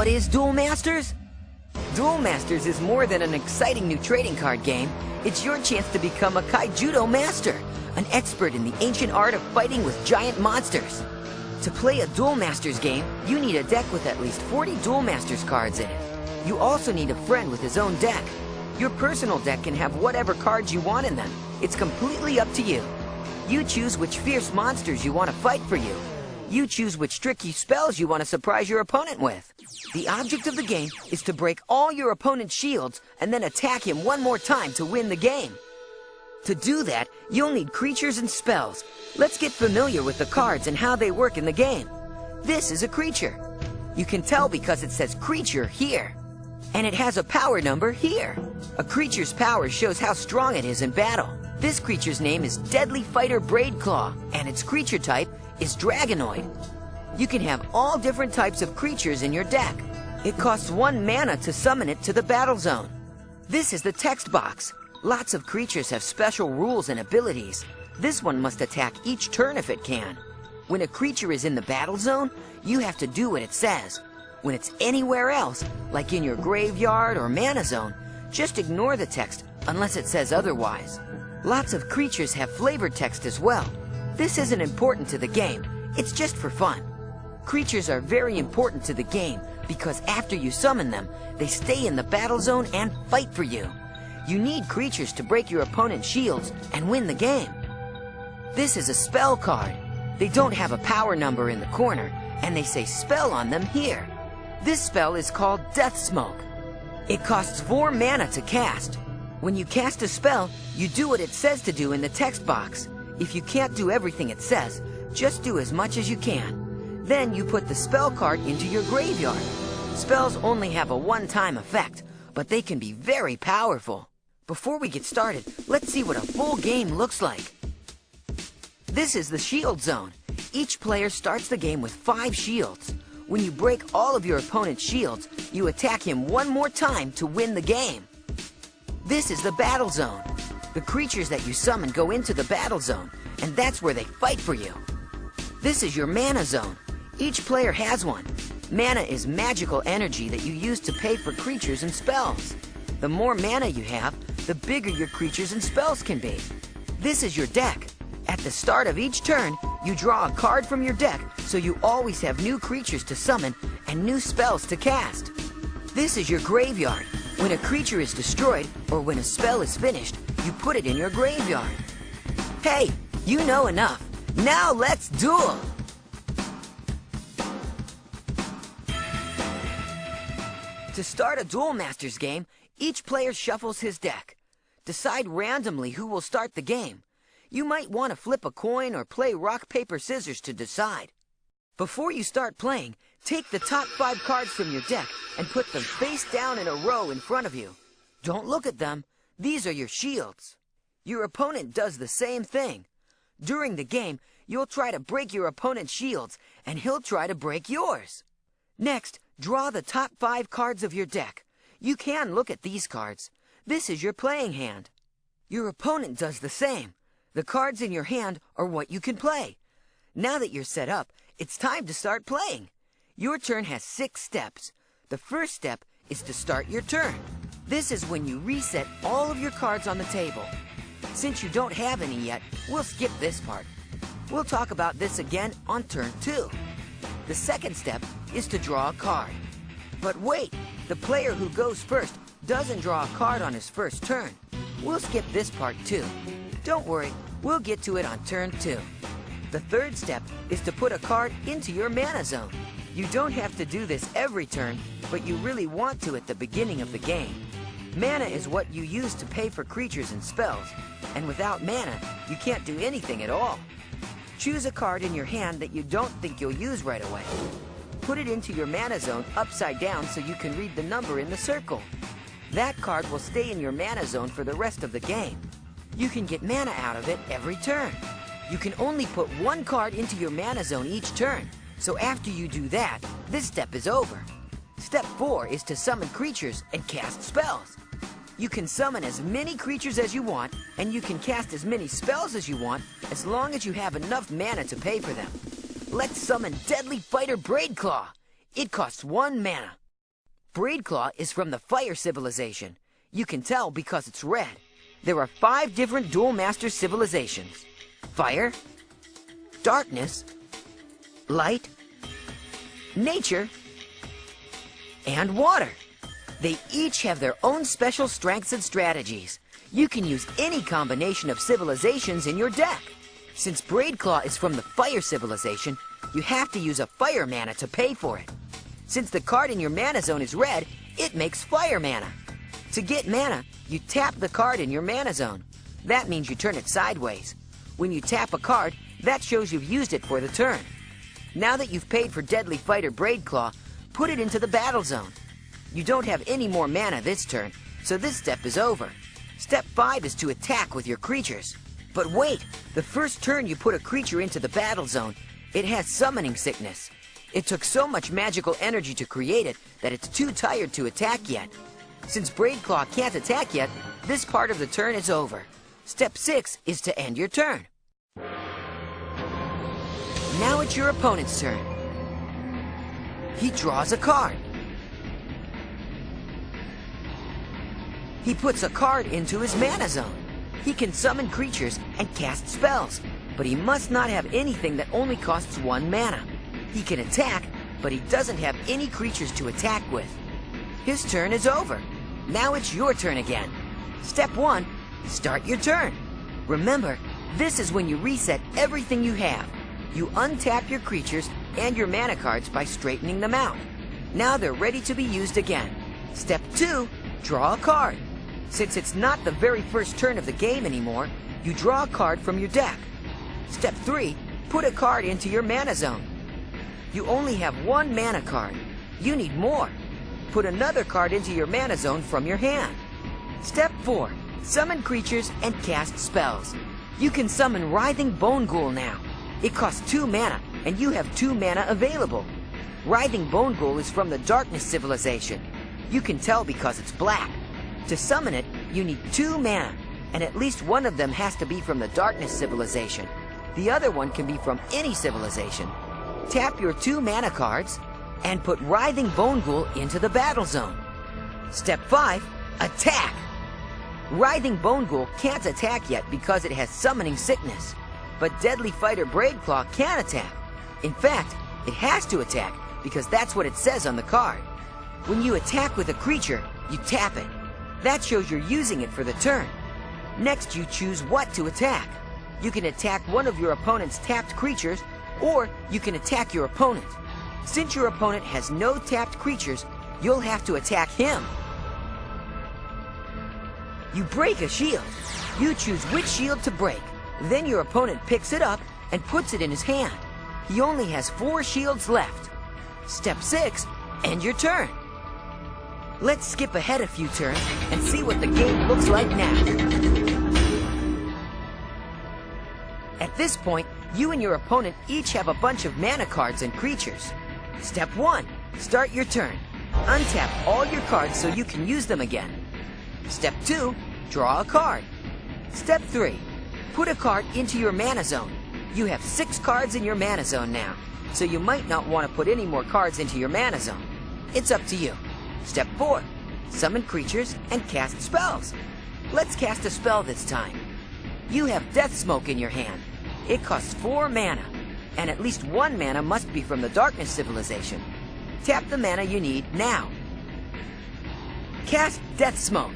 What is Duel Masters? Duel Masters is more than an exciting new trading card game. It's your chance to become a Kaijudo master, an expert in the ancient art of fighting with giant monsters. To play a Duel Masters game, you need a deck with at least 40 Duel Masters cards in it. You also need a friend with his own deck. Your personal deck can have whatever cards you want in them. It's completely up to you. You choose which fierce monsters you want to fight for you. You choose which tricky spells you want to surprise your opponent with. The object of the game is to break all your opponent's shields and then attack him one more time to win the game. To do that, you'll need creatures and spells. Let's get familiar with the cards and how they work in the game. This is a creature. You can tell because it says creature here. And it has a power number here. A creature's power shows how strong it is in battle. This creature's name is Deadly Fighter Braidclaw, and its creature type is Dragonoid. You can have all different types of creatures in your deck. It costs 1 mana to summon it to the battle zone. This is the text box. Lots of creatures have special rules and abilities. This one must attack each turn if it can. When a creature is in the battle zone, you have to do what it says. When it's anywhere else, like in your graveyard or mana zone, just ignore the text unless it says otherwise. Lots of creatures have flavored text as well. This isn't important to the game, it's just for fun. Creatures are very important to the game because after you summon them, they stay in the battle zone and fight for you. You need creatures to break your opponent's shields and win the game. This is a spell card. They don't have a power number in the corner, and they say spell on them here. This spell is called Death Smoke. It costs 4 mana to cast. When you cast a spell, you do what it says to do in the text box. If you can't do everything it says, just do as much as you can. Then you put the spell card into your graveyard. Spells only have a one-time effect, but they can be very powerful. Before we get started, let's see what a full game looks like. This is the shield zone. Each player starts the game with 5 shields. When you break all of your opponent's shields, you attack him one more time to win the game. This is the battle zone. The creatures that you summon go into the battle zone, and that's where they fight for you. This is your mana zone. Each player has one. Mana is magical energy that you use to pay for creatures and spells. The more mana you have, the bigger your creatures and spells can be. This is your deck. At the start of each turn, you draw a card from your deck, so you always have new creatures to summon and new spells to cast. This is your graveyard. When a creature is destroyed, or when a spell is finished, you put it in your graveyard. Hey, you know enough. Now let's duel! To start a Duel Masters game, each player shuffles his deck. Decide randomly who will start the game. You might want to flip a coin or play rock, paper, scissors to decide. Before you start playing, take the top 5 cards from your deck and put them face down in a row in front of you. Don't look at them. These are your shields. Your opponent does the same thing. During the game, you'll try to break your opponent's shields, and he'll try to break yours. Next, draw the top 5 cards of your deck. You can look at these cards. This is your playing hand. Your opponent does the same. The cards in your hand are what you can play. Now that you're set up, it's time to start playing. Your turn has 6 steps. The first step is to start your turn. This is when you reset all of your cards on the table. Since you don't have any yet, we'll skip this part. We'll talk about this again on turn 2. The second step is to draw a card. But wait, the player who goes first doesn't draw a card on his first turn. We'll skip this part too. Don't worry, we'll get to it on turn 2. The third step is to put a card into your mana zone. You don't have to do this every turn, but you really want to at the beginning of the game. Mana is what you use to pay for creatures and spells, and without mana, you can't do anything at all. Choose a card in your hand that you don't think you'll use right away. Put it into your mana zone upside down so you can read the number in the circle. That card will stay in your mana zone for the rest of the game. You can get mana out of it every turn. You can only put 1 card into your mana zone each turn, so after you do that, this step is over. Step 4 is to summon creatures and cast spells. You can summon as many creatures as you want, and you can cast as many spells as you want, as long as you have enough mana to pay for them. Let's summon Deadly Fighter Braidclaw. It costs 1 mana. Braidclaw is from the Fire Civilization. You can tell because it's red. There are 5 different Duel Master civilizations: Fire, Darkness, Light, Nature, and Water. They each have their own special strengths and strategies. You can use any combination of civilizations in your deck. Since Braidclaw is from the Fire Civilization, you have to use a Fire mana to pay for it. Since the card in your mana zone is red, it makes Fire mana. To get mana, you tap the card in your mana zone. That means you turn it sideways. When you tap a card, that shows you've used it for the turn. Now that you've paid for Deadly Fighter Braidclaw, put it into the battle zone. You don't have any more mana this turn, so this step is over. Step 5 is to attack with your creatures. But wait, the first turn you put a creature into the battle zone, it has summoning sickness. It took so much magical energy to create it that it's too tired to attack yet. Since Braidclaw can't attack yet, this part of the turn is over. Step 6 is to end your turn. Now it's your opponent's turn. He draws a card. He puts a card into his mana zone. He can summon creatures and cast spells, but he must not have anything that only costs 1 mana. He can attack, but he doesn't have any creatures to attack with. His turn is over. Now it's your turn again. Step 1, start your turn. Remember, this is when you reset everything you have. You untap your creatures and your mana cards by straightening them out. Now they're ready to be used again. Step 2, draw a card. Since it's not the very first turn of the game anymore, you draw a card from your deck. Step 3, put a card into your mana zone. You only have 1 mana card. You need more. Put another card into your mana zone from your hand. Step 4, summon creatures and cast spells. You can summon Writhing Bone Ghoul now. It costs 2 mana, and you have 2 mana available. Writhing Bone Ghoul is from the Darkness Civilization. You can tell because it's black. To summon it, you need 2 mana, and at least one of them has to be from the Darkness Civilization. The other one can be from any civilization. Tap your 2 mana cards, and put Writhing Bone Ghoul into the battle zone. Step 5, attack! Writhing Bone Ghoul can't attack yet because it has summoning sickness, but Deadly Fighter Braidclaw can attack. In fact, it has to attack because that's what it says on the card. When you attack with a creature, you tap it. That shows you're using it for the turn. Next, you choose what to attack. You can attack one of your opponent's tapped creatures, or you can attack your opponent. Since your opponent has no tapped creatures, you'll have to attack him. You break a shield. You choose which shield to break. Then your opponent picks it up and puts it in his hand. He only has 4 shields left. Step 6, end your turn. Let's skip ahead a few turns and see what the game looks like now. At this point, you and your opponent each have a bunch of mana cards and creatures. Step 1, start your turn. Untap all your cards so you can use them again. Step 2, draw a card. Step 3, put a card into your mana zone. You have 6 cards in your mana zone now, so you might not want to put any more cards into your mana zone. It's up to you. Step 4, summon creatures and cast spells. Let's cast a spell this time. You have Death Smoke in your hand. It costs 4 mana, and at least 1 mana must be from the Darkness Civilization. Tap the mana you need now. Cast Death Smoke.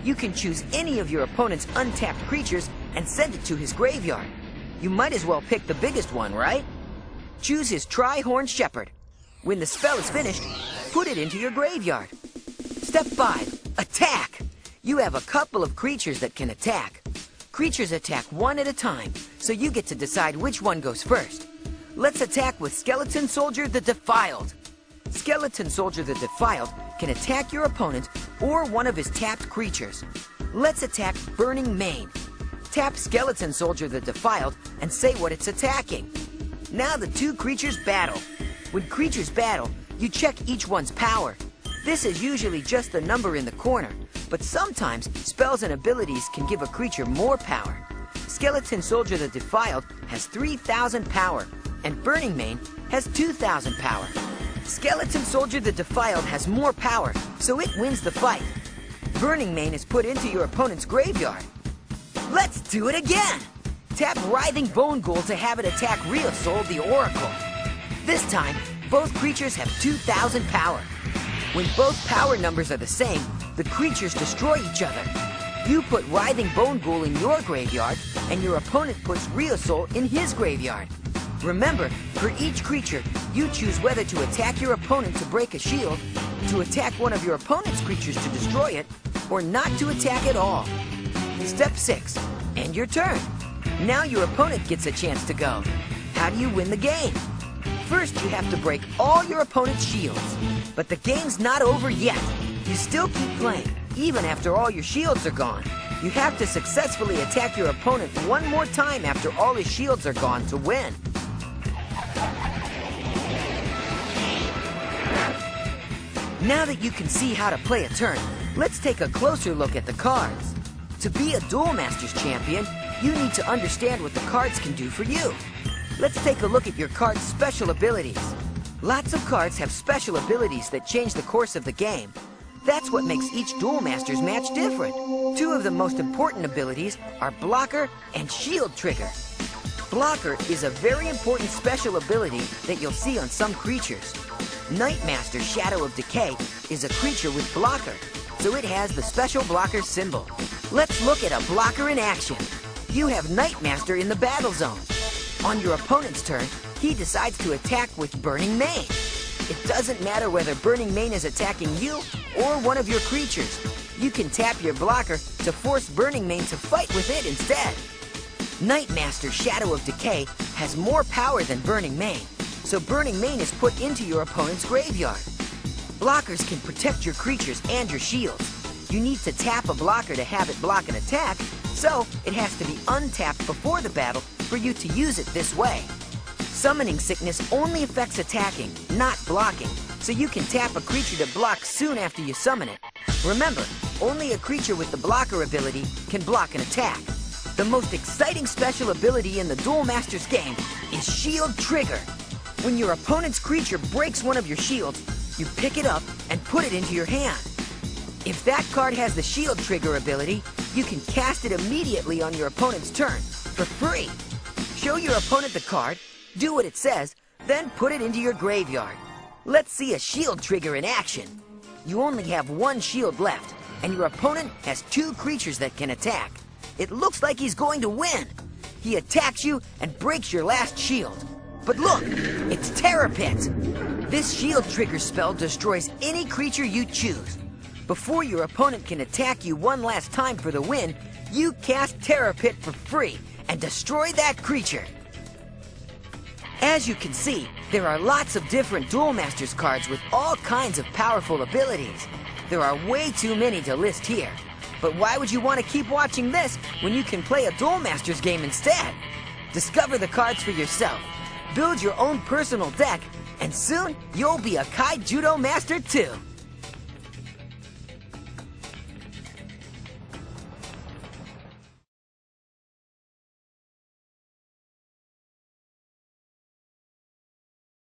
You can choose any of your opponent's untapped creatures and send it to his graveyard. You might as well pick the biggest one, right? Choose his Tri-Horned Shepherd. When the spell is finished, put it into your graveyard. Step 5, attack! You have a couple of creatures that can attack. Creatures attack one at a time, so you get to decide which one goes first. Let's attack with Skeleton Soldier the Defiled. Skeleton Soldier the Defiled can attack your opponent or one of his tapped creatures. Let's attack Burning Mane. Tap Skeleton Soldier the Defiled and say what it's attacking. Now the 2 creatures battle. When creatures battle, you check each one's power. This is usually just the number in the corner, but sometimes spells and abilities can give a creature more power. Skeleton Soldier the Defiled has 3,000 power, and Burning Mane has 2,000 power. Skeleton Soldier the Defiled has more power, so it wins the fight. Burning Mane is put into your opponent's graveyard. Let's do it again! Tap Writhing Bone Ghoul to have it attack Real Soul the Oracle. This time, both creatures have 2,000 power. When both power numbers are the same, the creatures destroy each other. You put Writhing Bone Ghoul in your graveyard, and your opponent puts Real Soul in his graveyard. Remember, for each creature, you choose whether to attack your opponent to break a shield, to attack one of your opponent's creatures to destroy it, or not to attack at all. Step 6. End your turn. Now your opponent gets a chance to go. How do you win the game? First, you have to break all your opponent's shields. But the game's not over yet. You still keep playing, even after all your shields are gone. You have to successfully attack your opponent one more time after all his shields are gone to win. Now that you can see how to play a turn, let's take a closer look at the cards. To be a Duel Masters champion, you need to understand what the cards can do for you. Let's take a look at your card's special abilities. Lots of cards have special abilities that change the course of the game. That's what makes each Duel Masters match different. Two of the most important abilities are Blocker and Shield Trigger. Blocker is a very important special ability that you'll see on some creatures. Nightmaster Shadow of Decay is a creature with Blocker, so it has the special Blocker symbol. Let's look at a Blocker in action. You have Nightmaster in the battle zone. On your opponent's turn, he decides to attack with Burning Mane. It doesn't matter whether Burning Mane is attacking you or one of your creatures. You can tap your Blocker to force Burning Mane to fight with it instead. Nightmaster Shadow of Decay has more power than Burning Mane, so Burning Mane is put into your opponent's graveyard. Blockers can protect your creatures and your shields. You need to tap a blocker to have it block an attack, so it has to be untapped before the battle for you to use it this way. Summoning Sickness only affects attacking, not blocking, so you can tap a creature to block soon after you summon it. Remember, only a creature with the blocker ability can block an attack. The most exciting special ability in the Duel Masters game is Shield Trigger. When your opponent's creature breaks one of your shields, you pick it up and put it into your hand. If that card has the Shield Trigger ability, you can cast it immediately on your opponent's turn, for free. Show your opponent the card, do what it says, then put it into your graveyard. Let's see a Shield Trigger in action. You only have one shield left, and your opponent has two creatures that can attack. It looks like he's going to win. He attacks you and breaks your last shield. But look, it's Terror Pit. This Shield Trigger spell destroys any creature you choose. Before your opponent can attack you one last time for the win, you cast Terror Pit for free and destroy that creature. As you can see, there are lots of different Duel Masters cards with all kinds of powerful abilities. There are way too many to list here. But why would you want to keep watching this when you can play a Duel Masters game instead? Discover the cards for yourself, build your own personal deck, and soon you'll be a Kai Judo Master too.